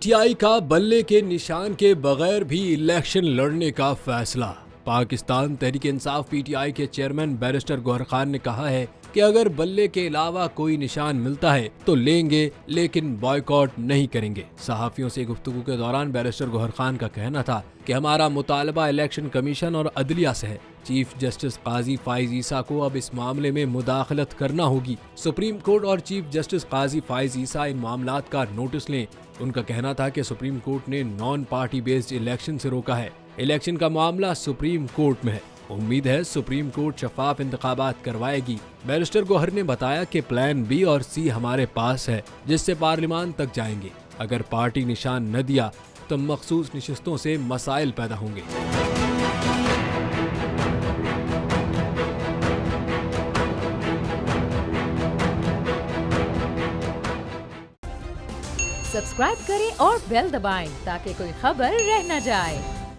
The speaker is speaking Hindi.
पीटीआई का बल्ले के निशान के बगैर भी इलेक्शन लड़ने का फैसला। पाकिस्तान तहरीक इंसाफ पीटीआई के चेयरमैन बैरिस्टर गौहर खान ने कहा है कि अगर बल्ले के अलावा कोई निशान मिलता है तो लेंगे, लेकिन बॉयकॉट नहीं करेंगे। सहाफियों से गुफ्तगू के दौरान बैरिस्टर गौहर खान का कहना था कि हमारा मुतालबा इलेक्शन कमीशन और अदलिया से है। चीफ जस्टिस काजी फाइज ईसा को अब इस मामले में मुदाखलत करना होगी। सुप्रीम कोर्ट और चीफ जस्टिस काजी फाइज ईसा इन मामलात का नोटिस लें। उनका कहना था कि सुप्रीम कोर्ट ने नॉन पार्टी बेस्ड इलेक्शन से रोका है। इलेक्शन का मामला सुप्रीम कोर्ट में है। उम्मीद है सुप्रीम कोर्ट शफाफ इंतखाबात करवाएगी। बैरिस्टर गौहर ने बताया कि प्लान बी और सी हमारे पास है, जिससे पार्लियामान तक जाएंगे। अगर पार्टी निशान न दिया तो मखसूस नशिस्तों से मसाइल पैदा होंगे। सब्सक्राइब करें और बेल दबाएं ताकि कोई खबर रह न जाए।